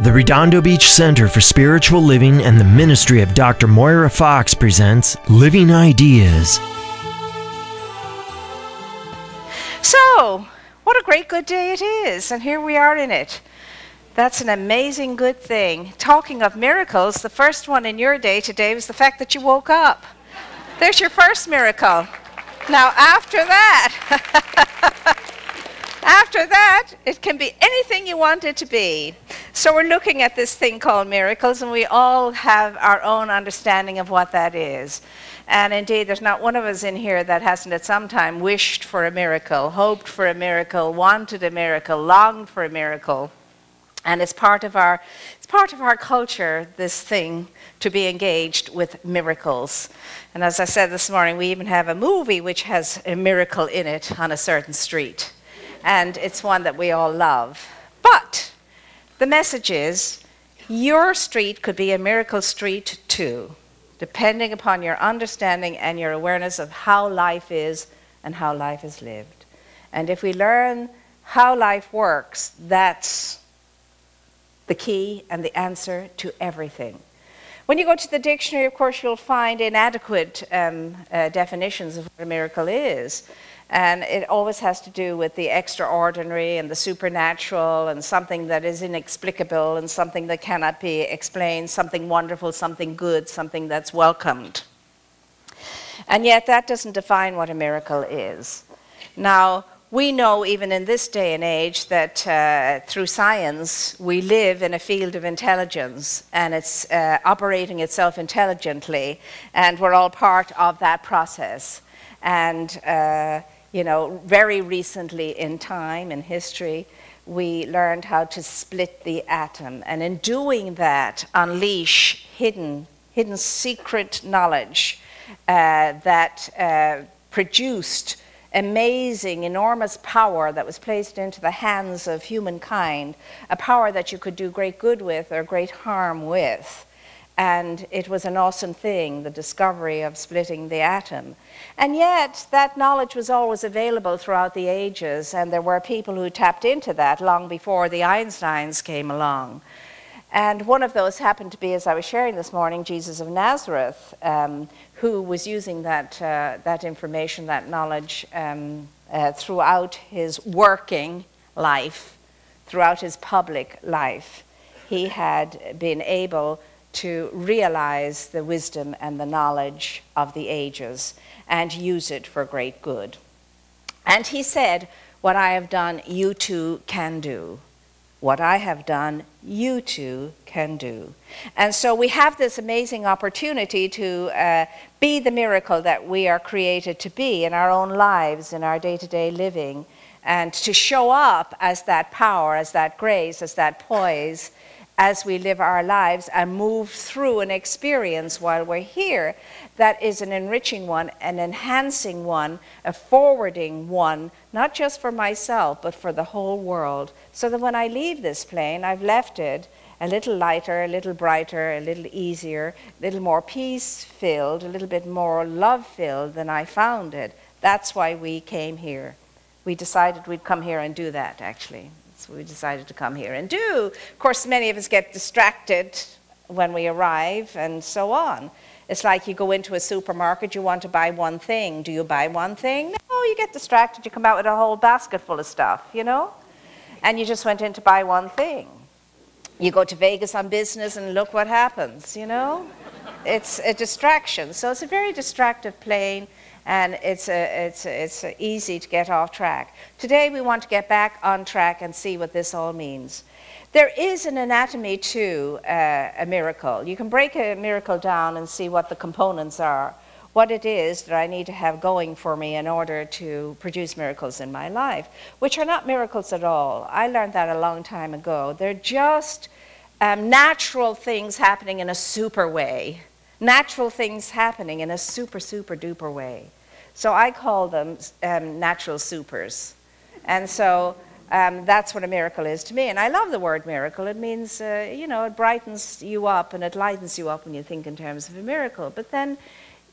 The Redondo Beach Center for Spiritual Living and the Ministry of Dr. Moira Foxe presents Living Ideas. So, what a great good day it is, and here we are in it. That's an amazing good thing. Talking of miracles, the first one in your day today was the fact that you woke up. There's your first miracle. Now, after that, it can be anything you want it to be. So we're looking at this thing called miracles, and we all have our own understanding of what that is. And indeed, there's not one of us in here that hasn't at some time wished for a miracle, hoped for a miracle, wanted a miracle, longed for a miracle. And it's part of our culture, this thing, to be engaged with miracles. And as I said this morning, we even have a movie which has a miracle in it on a certain street. And it's one that we all love. But the message is, your street could be a miracle street too, depending upon your understanding and your awareness of how life is and how life is lived. And if we learn how life works, that's the key and the answer to everything. When you go to the dictionary, of course, you'll find inadequate definitions of what a miracle is. And it always has to do with the extraordinary and the supernatural and something that is inexplicable and something that cannot be explained, something wonderful, something good, something that's welcomed. And yet that doesn't define what a miracle is. Now, we know even in this day and age that through science we live in a field of intelligence, and it's operating itself intelligently, and we're all part of that process. And you know, very recently in time, in history, we learned how to split the atom, and in doing that, unleash hidden secret knowledge that produced amazing, enormous power that was placed into the hands of humankind, a power that you could do great good with or great harm with. And it was an awesome thing, the discovery of splitting the atom. And yet, that knowledge was always available throughout the ages, and there were people who tapped into that long before the Einsteins came along. And one of those happened to be, as I was sharing this morning, Jesus of Nazareth, who was using that information, that knowledge, throughout his working life, throughout his public life. He had been able to realize the wisdom and the knowledge of the ages and use it for great good. And he said, what I have done, you too can do. What I have done, you too can do. And so we have this amazing opportunity to be the miracle that we are created to be in our own lives, in our day-to-day living, and to show up as that power, as that grace, as that poise, as we live our lives and move through an experience while we're here that is an enriching one, an enhancing one, a forwarding one, not just for myself, but for the whole world. So that when I leave this plane, I've left it a little lighter, a little brighter, a little easier, a little more peace-filled, a little bit more love-filled than I found it. That's why we came here. We decided we'd come here and do that, actually. So we decided to come here and do. Of course, many of us get distracted when we arrive and so on. It's like you go into a supermarket, you want to buy one thing. Do you buy one thing? No, you get distracted. You come out with a whole basket full of stuff, you know? And you just went in to buy one thing. You go to Vegas on business and look what happens, you know? It's a distraction. So it's a very distractive plane. And it's easy to get off track. Today we want to get back on track and see what this all means. There is an anatomy to a miracle. You can break a miracle down and see what the components are, what it is that I need to have going for me in order to produce miracles in my life, which are not miracles at all. I learned that a long time ago. They're just natural things happening in a super way. Natural things happening in a super, super duper way. So I call them natural supers. And so that's what a miracle is to me. And I love the word miracle. It means, you know, it brightens you up and it lightens you up when you think in terms of a miracle. But then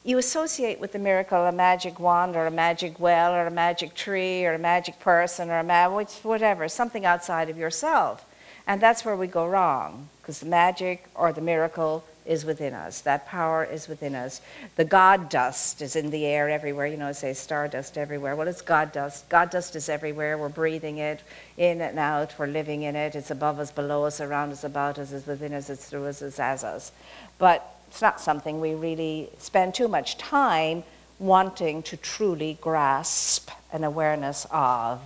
you associate with the miracle a magic wand or a magic well or a magic tree or a magic person or a whatever, something outside of yourself. And that's where we go wrong, because the magic or the miracle is within us. That power is within us. The God dust is in the air everywhere. You know, I say stardust everywhere. Well, it's God dust. God dust is everywhere. We're breathing it in and out. We're living in it. It's above us, below us, around us, about us. It's within us. It's through us. It's as us. But it's not something we really spend too much time wanting to truly grasp an awareness of.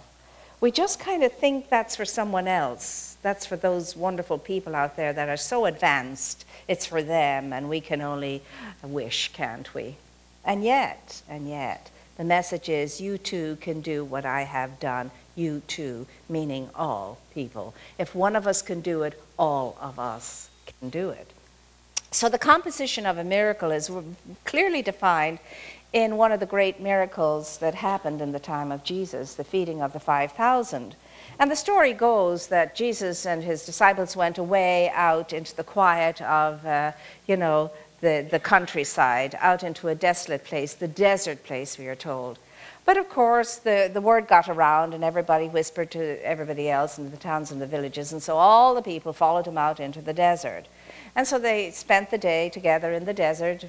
We just kind of think that's for someone else. That's for those wonderful people out there that are so advanced. It's for them, and we can only wish, can't we? And yet, the message is you too can do what I have done. You too, meaning all people. If one of us can do it, all of us can do it. So the composition of a miracle is clearly defined in one of the great miracles that happened in the time of Jesus, the feeding of the 5,000. And the story goes that Jesus and his disciples went away out into the quiet of, the countryside, out into a desolate place, the desert place, we are told. But of course, the word got around, and everybody whispered to everybody else in the towns and the villages, and so all the people followed him out into the desert. And so they spent the day together in the desert,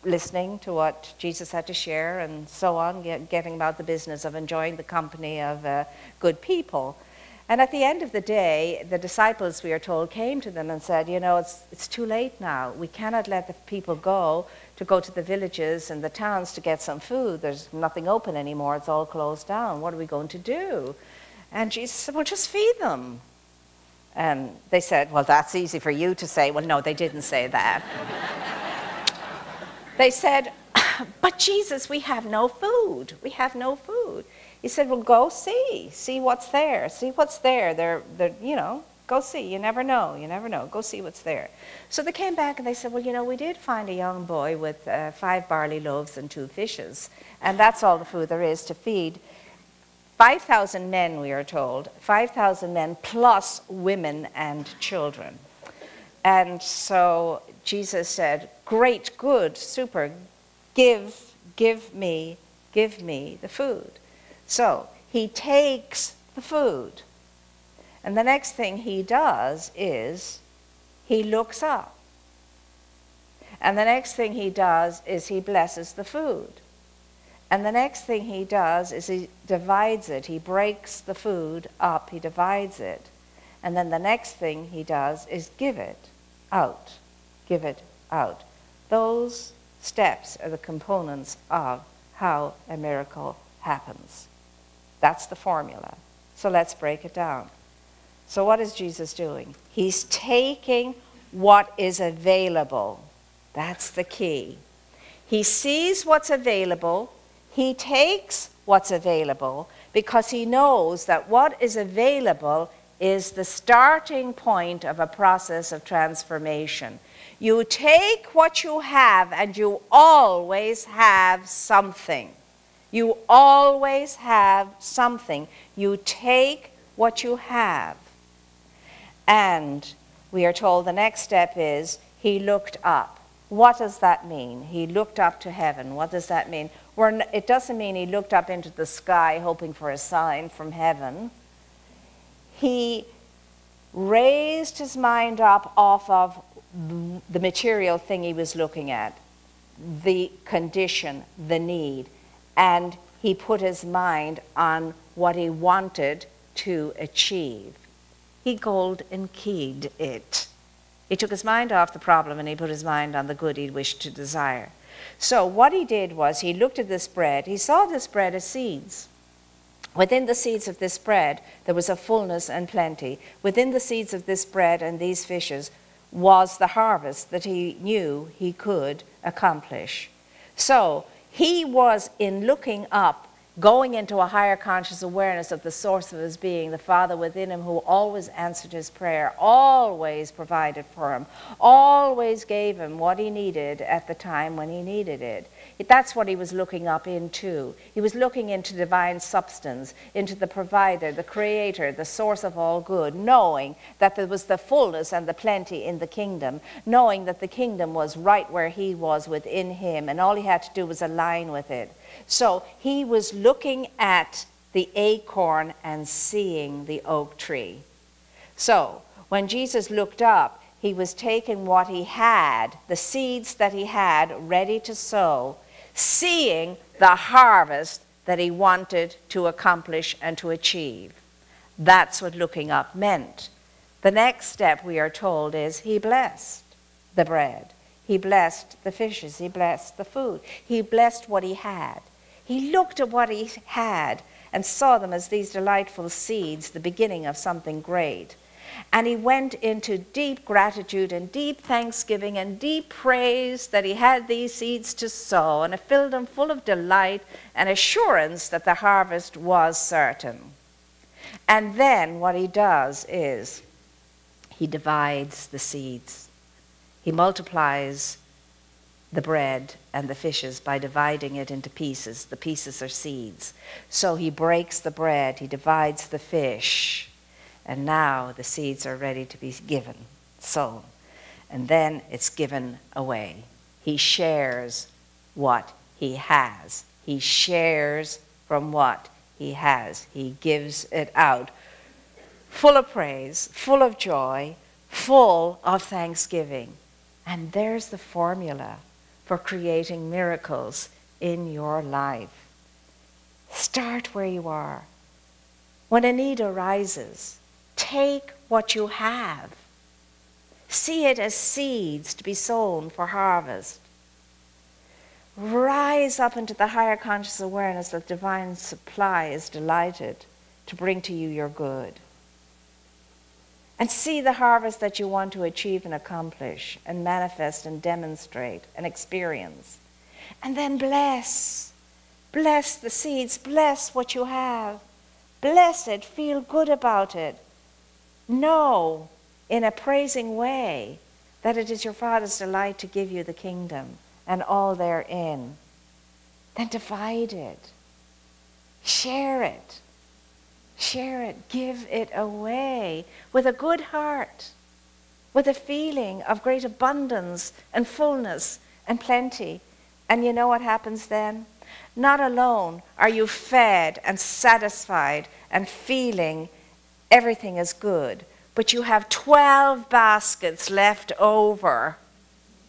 listening to what Jesus had to share and so on, getting about the business of enjoying the company of good people. And at the end of the day, the disciples, we are told, came to them and said, it's too late now. We cannot let the people go to the villages and the towns to get some food. There's nothing open anymore. It's all closed down. What are we going to do? And Jesus said, well, just feed them. And they said, well, that's easy for you to say. Well, no, they didn't say that. They said, but Jesus, we have no food. We have no food. He said, well, go see. See what's there. See what's there. Go see. You never know. You never know. Go see what's there. So they came back and they said, well, we did find a young boy with 5 barley loaves and 2 fishes. And that's all the food there is to feed 5,000 men, we are told. 5,000 men plus women and children. And so Jesus said, great, good, super, give me the food. So he takes the food. And the next thing he does is he looks up. And the next thing he does is he blesses the food. And the next thing he does is he divides it. He breaks the food up. He divides it. And then the next thing he does is give it out. Give it out. Those steps are the components of how a miracle happens. That's the formula. So let's break it down. So what is Jesus doing? He's taking what is available. That's the key. He sees what's available. He takes what's available because he knows that what is available is the starting point of a process of transformation. You take what you have, and you always have something. You always have something. You take what you have. And we are told the next step is he looked up. What does that mean? He looked up to heaven. What does that mean? It doesn't mean he looked up into the sky hoping for a sign from heaven. He raised his mind up off of the material thing he was looking at, the condition, the need, and he put his mind on what he wanted to achieve. He golden keyed it. He took his mind off the problem and he put his mind on the good he wished to desire. So what he did was he looked at this bread. He saw this bread as seeds. Within the seeds of this bread, there was a fullness and plenty. Within the seeds of this bread and these fishes was the harvest that he knew he could accomplish. So he was, in looking up, going into a higher conscious awareness of the source of his being, the Father within him who always answered his prayer, always provided for him, always gave him what he needed at the time when he needed it. That's what he was looking up into. He was looking into divine substance, into the provider, the creator, the source of all good, knowing that there was the fullness and the plenty in the kingdom, knowing that the kingdom was right where he was within him, and all he had to do was align with it. So he was looking at the acorn and seeing the oak tree. So when Jesus looked up, he was taking what he had, the seeds that he had ready to sow, seeing the harvest that he wanted to accomplish and to achieve. That's what looking up meant. The next step, we are told, is he blessed the bread. He blessed the fishes. He blessed the food. He blessed what he had. He looked at what he had and saw them as these delightful seeds, the beginning of something great. And he went into deep gratitude and deep thanksgiving and deep praise that he had these seeds to sow, and it filled him full of delight and assurance that the harvest was certain. And then what he does is he divides the seeds. He multiplies the bread and the fishes by dividing it into pieces. The pieces are seeds. So he breaks the bread, he divides the fish, and now the seeds are ready to be given, sown. And then it's given away. He shares what he has. He shares from what he has. He gives it out, full of praise, full of joy, full of thanksgiving. And there's the formula for creating miracles in your life. Start where you are. When a need arises, take what you have. See it as seeds to be sown for harvest. Rise up into the higher conscious awareness that divine supply is delighted to bring to you your good. And see the harvest that you want to achieve and accomplish and manifest and demonstrate and experience. And then bless. Bless the seeds. Bless what you have. Bless it. Feel good about it. Know in a praising way that it is your Father's delight to give you the kingdom and all therein. Then divide it. Share it. Share it. Give it away with a good heart, with a feeling of great abundance and fullness and plenty. And you know what happens then? Not alone are you fed and satisfied and feeling everything is good, but you have 12 baskets left over.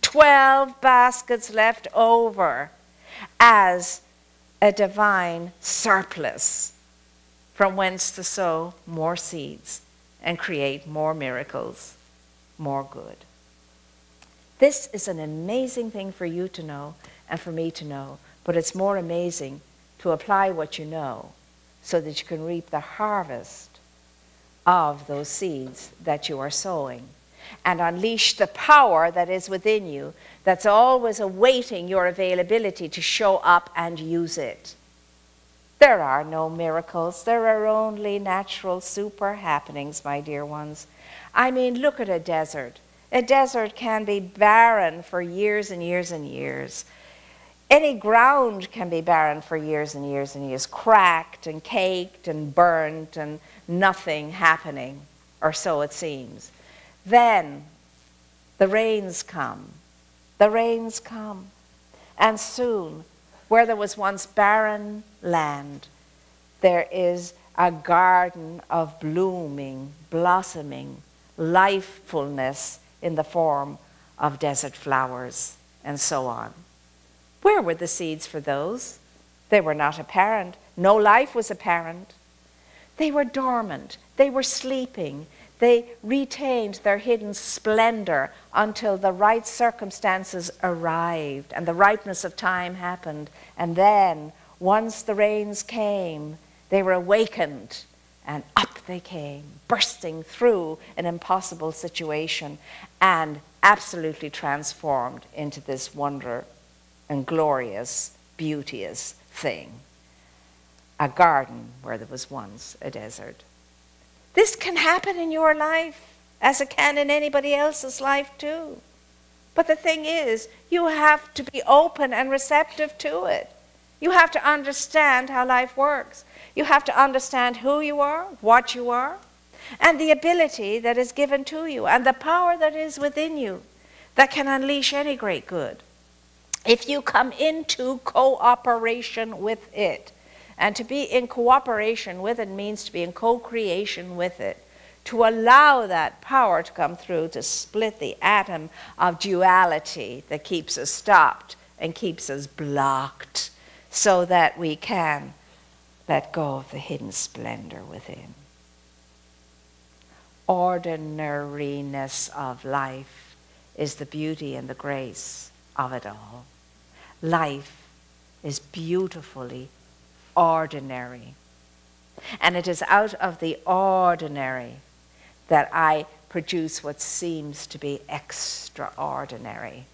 12 baskets left over as a divine surplus from whence to sow more seeds and create more miracles, more good. This is an amazing thing for you to know and for me to know, but it's more amazing to apply what you know so that you can reap the harvest of those seeds that you are sowing and unleash the power that is within you that's always awaiting your availability to show up and use it. There are no miracles. There are only natural super happenings, my dear ones. I mean, look at a desert. A desert can be barren for years and years and years. Any ground can be barren for years and years and years, cracked and caked and burnt and nothing happening, or so it seems. Then the rains come. The rains come. And soon, where there was once barren land, there is a garden of blooming, blossoming, lifefulness in the form of desert flowers, and so on. Where were the seeds for those? They were not apparent. No life was apparent. They were dormant. They were sleeping. They retained their hidden splendor until the right circumstances arrived and the ripeness of time happened. And then, once the rains came, they were awakened and up they came, bursting through an impossible situation and absolutely transformed into this wonder and glorious, beauteous thing. A garden where there was once a desert. This can happen in your life as it can in anybody else's life too. But the thing is, you have to be open and receptive to it. You have to understand how life works. You have to understand who you are, what you are, and the ability that is given to you, and the power that is within you that can unleash any great good. If you come into cooperation with it, and to be in cooperation with it means to be in co-creation with it, to allow that power to come through to split the atom of duality that keeps us stopped and keeps us blocked, so that we can let go of the hidden splendor within. Ordinariness of life is the beauty and the grace of it all. Life is beautifully ordinary. And it is out of the ordinary that I produce what seems to be extraordinary.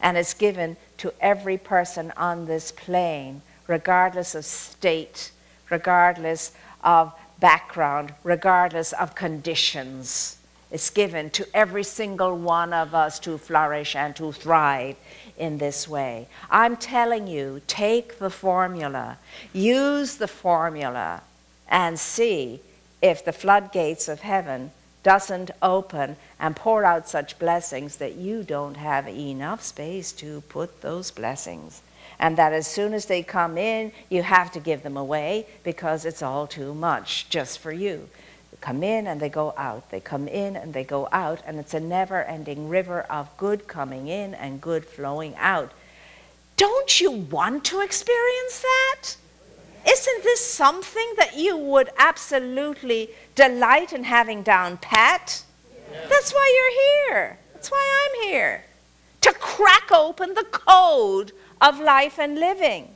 And it's given to every person on this plane, regardless of state, regardless of background, regardless of conditions. It's given to every single one of us to flourish and to thrive in this way. I'm telling you, take the formula, use the formula, and see if the floodgates of heaven doesn't open and pour out such blessings that you don't have enough space to put those blessings. And that as soon as they come in, you have to give them away because it's all too much just for you. They come in and they go out. They come in and they go out. And it's a never-ending river of good coming in and good flowing out. Don't you want to experience that? Isn't this something that you would absolutely delight in having down pat? Yeah. That's why you're here. That's why I'm here. To crack open the code of life and living.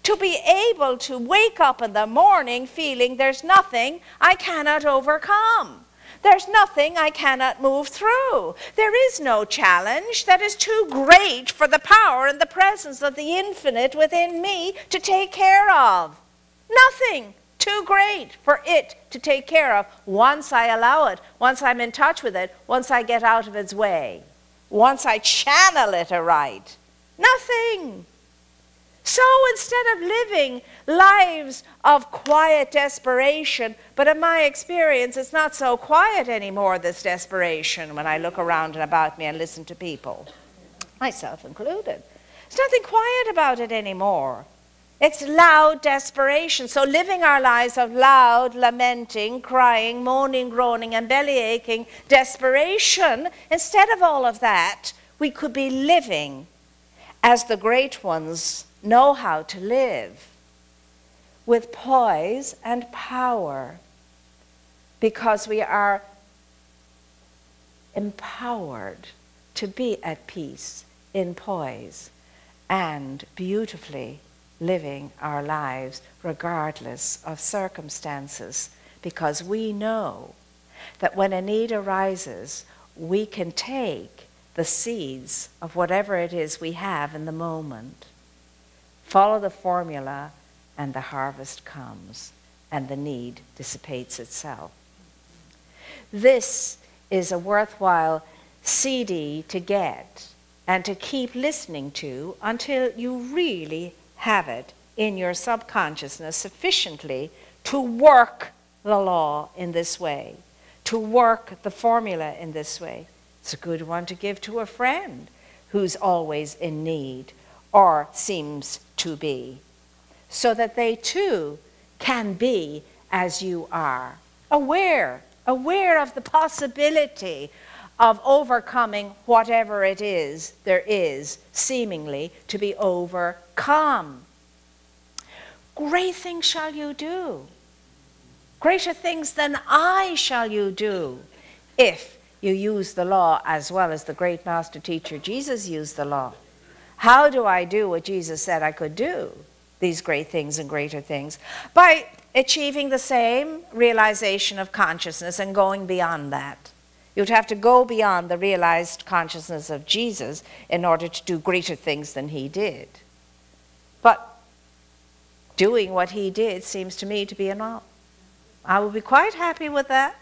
To be able to wake up in the morning feeling there's nothing I cannot overcome. There's nothing I cannot move through. There is no challenge that is too great for the power and the presence of the infinite within me to take care of. Nothing too great for it to take care of once I allow it, once I'm in touch with it, once I get out of its way, once I channel it aright. Nothing. So instead of living lives of quiet desperation, but in my experience, it's not so quiet anymore, this desperation, when I look around and about me and listen to people, myself included. There's nothing quiet about it anymore. It's loud desperation. So living our lives of loud, lamenting, crying, moaning, groaning, and belly-aching desperation, instead of all of that, we could be living as the great ones know how to live, with poise and power, because we are empowered to be at peace, in poise, and beautifully living our lives regardless of circumstances, because we know that when a need arises, we can take the seeds of whatever it is we have in the moment, follow the formula, and the harvest comes, and the need dissipates itself. This is a worthwhile CD to get and to keep listening to until you really have it in your subconsciousness sufficiently to work the law in this way, to work the formula in this way. It's a good one to give to a friend who's always in need or seems to be, so that they too can be as you are, aware of the possibility of overcoming whatever it is there is seemingly to be overcome. Great things shall you do. Greater things than I shall you do, if you use the law as well as the great master teacher Jesus used the law. How do I do what Jesus said I could do? These great things and greater things. By achieving the same realization of consciousness and going beyond that. You'd have to go beyond the realized consciousness of Jesus in order to do greater things than he did. But doing what he did seems to me to be enough. I would be quite happy with that.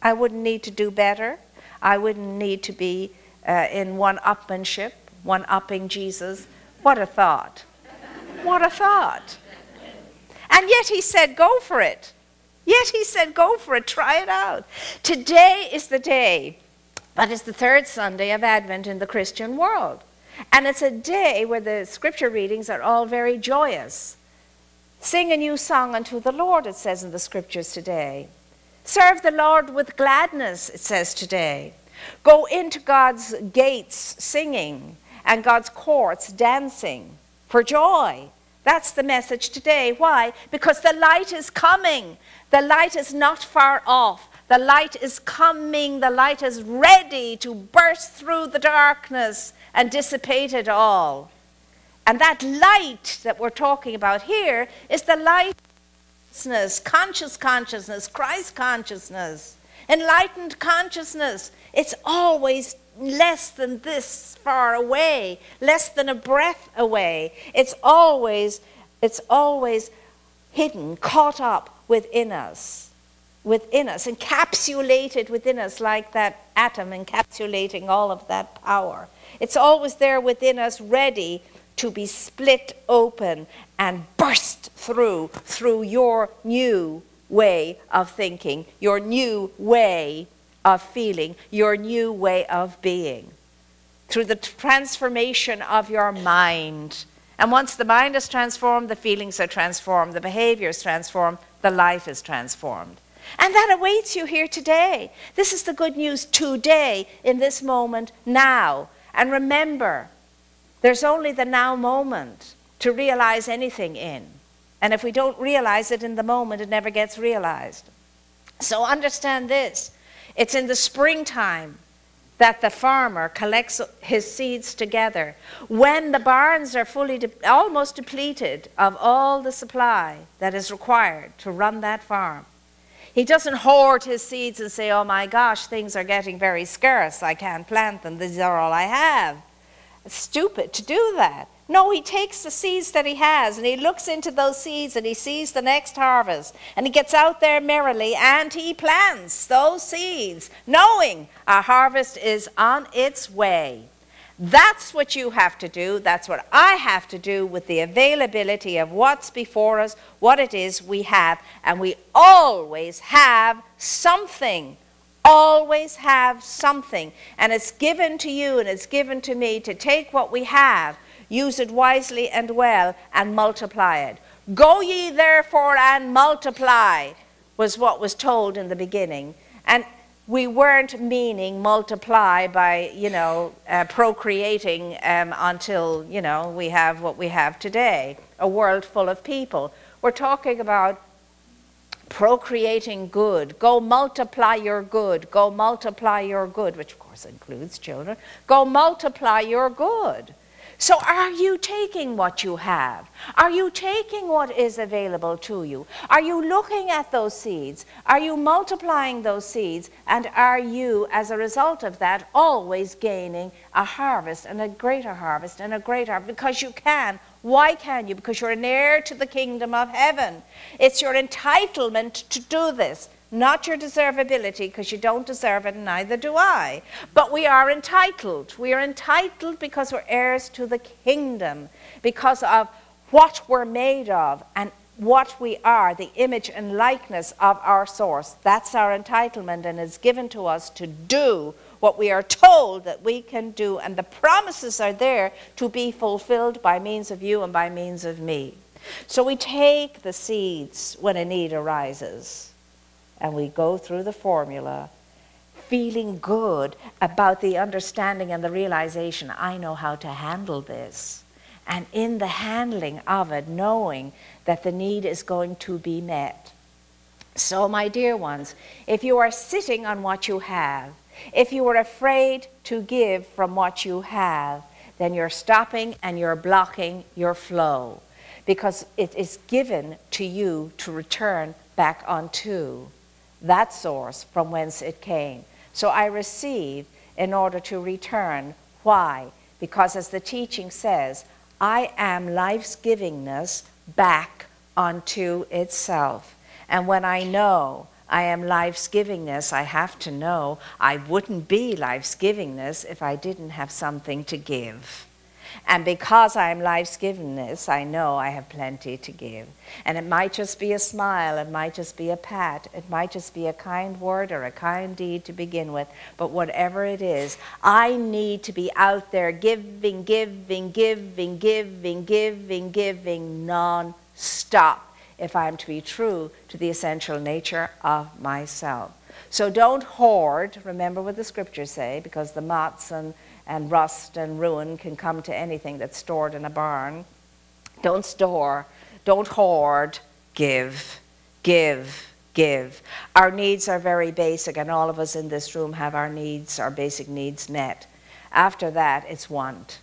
I wouldn't need to do better. I wouldn't need to be in one-upmanship, one-upping Jesus. What a thought. What a thought. And yet he said, go for it. Yet he said, go for it, try it out. Today is the day, that is the third Sunday of Advent in the Christian world. And it's a day where the scripture readings are all very joyous. Sing a new song unto the Lord, it says in the scriptures today. Serve the Lord with gladness, it says today. Go into God's gates singing and God's courts dancing for joy. That's the message today. Why? Because the light is coming. The light is not far off. The light is coming. The light is ready to burst through the darkness and dissipate it all. And that light that we're talking about here is the light of consciousness, Christ consciousness, enlightened consciousness. It's always less than this far away, less than a breath away. It's always hidden, caught up within us, encapsulated within us like that atom encapsulating all of that power. It's always there within us, ready to be split open and burst through your new way of thinking, your new way of feeling, your new way of being, through the transformation of your mind. And once the mind is transformed, the feelings are transformed, the behavior is transformed, the life is transformed. And that awaits you here today. This is the good news today, in this moment, now. And remember, there's only the now moment to realize anything in. And if we don't realize it in the moment, it never gets realized. So understand this. It's in the springtime that the farmer collects his seeds together. When the barns are almost depleted of all the supply that is required to run that farm. He doesn't hoard his seeds and say, oh my gosh, things are getting very scarce. I can't plant them. These are all I have. It's stupid to do that. No, he takes the seeds that he has and he looks into those seeds and he sees the next harvest. And he gets out there merrily and he plants those seeds, knowing a harvest is on its way. That's what you have to do. That's what I have to do with the availability of what's before us, what it is we have. And we always have something. Always have something. And it's given to you and it's given to me to take what we have, use it wisely and well, and multiply it. Go ye therefore and multiply, was what was told in the beginning. And we weren't meaning multiply by, procreating until, we have what we have today, a world full of people. We're talking about procreating good. Go multiply your good. Go multiply your good, which of course includes children. Go multiply your good. So are you taking what you have? Are you taking what is available to you? Are you looking at those seeds? Are you multiplying those seeds? And are you, as a result of that, always gaining a harvest and a greater harvest and a greater? Because you can. Why can you? Because you're an heir to the kingdom of heaven. It's your entitlement to do this. Not your deservability, because you don't deserve it and neither do I. But we are entitled. We are entitled because we're heirs to the kingdom, because of what we're made of and what we are, the image and likeness of our source. That's our entitlement, and it's given to us to do what we are told that we can do. And the promises are there to be fulfilled by means of you and by means of me. So we take the seeds when a need arises. And we go through the formula, feeling good about the understanding and the realization, I know how to handle this. And in the handling of it, knowing that the need is going to be met. So, my dear ones, if you are sitting on what you have, if you are afraid to give from what you have, then you're stopping and you're blocking your flow. Because it is given to you to return back onto that source from whence it came. So I receive in order to return. Why? Because as the teaching says, I am life's givingness back unto itself. And when I know I am life's givingness, I have to know I wouldn't be life's givingness if I didn't have something to give. And because I am life's givingness, I know I have plenty to give. And it might just be a smile, it might just be a pat, it might just be a kind word or a kind deed to begin with. But whatever it is, I need to be out there giving non-stop. if I am to be true to the essential nature of myself. So don't hoard, remember what the scriptures say, because the moths and rust and ruin can come to anything that's stored in a barn. Don't store, don't hoard, give, give, give. Our needs are very basic, and all of us in this room have our needs, our basic needs met. After that, it's want.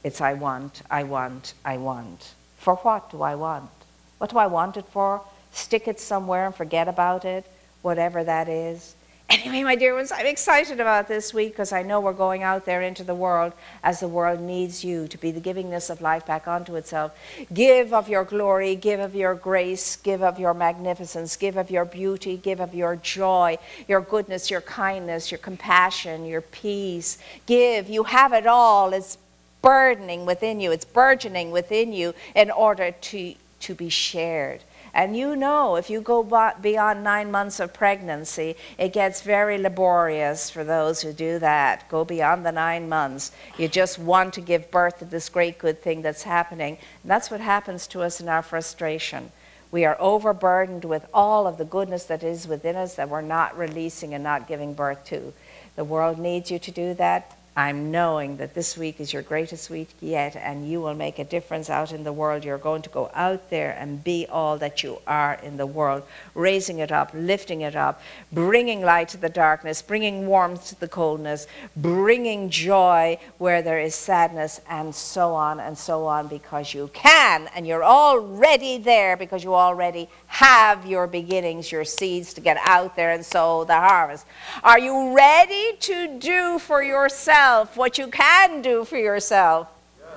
It's I want, I want, I want. For what do I want? What do I want it for? Stick it somewhere and forget about it, whatever that is. Anyway, my dear ones, I'm excited about this week because I know we're going out there into the world as the world needs you to be the givingness of life back onto itself. Give of your glory, give of your grace, give of your magnificence, give of your beauty, give of your joy, your goodness, your kindness, your compassion, your peace. Give. You have it all. It's burdening within you. It's burgeoning within you in order to be shared. And you know, if you go beyond 9 months of pregnancy, it gets very laborious for those who do that. Go beyond the 9 months. You just want to give birth to this great good thing that's happening. And that's what happens to us in our frustration. We are overburdened with all of the goodness that is within us that we're not releasing and not giving birth to. The world needs you to do that. I'm knowing that this week is your greatest week yet, and you will make a difference out in the world. You're going to go out there and be all that you are in the world, raising it up, lifting it up, bringing light to the darkness, bringing warmth to the coldness, bringing joy where there is sadness, and so on, because you can, and you're already there because you already have your beginnings, your seeds to get out there and sow the harvest. Are you ready to do for yourself what you can do for yourself?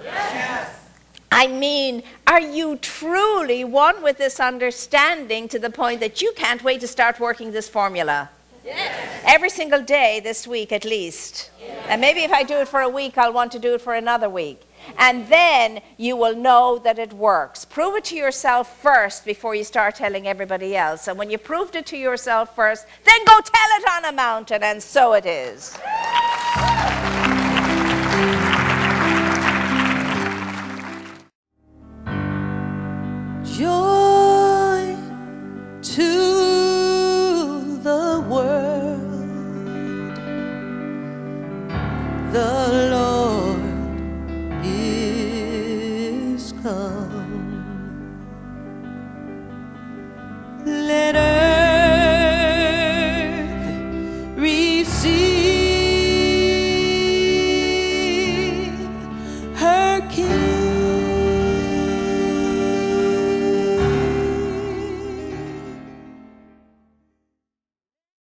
Yes. I mean, are you truly one with this understanding to the point that you can't wait to start working this formula? Yes. Every single day this week at least. Yes. And maybe if I do it for a week, I'll want to do it for another week. And then you will know that it works. Prove it to yourself first before you start telling everybody else. And when you proved it to yourself first, then go tell it on a mountain, and so it is. Joy to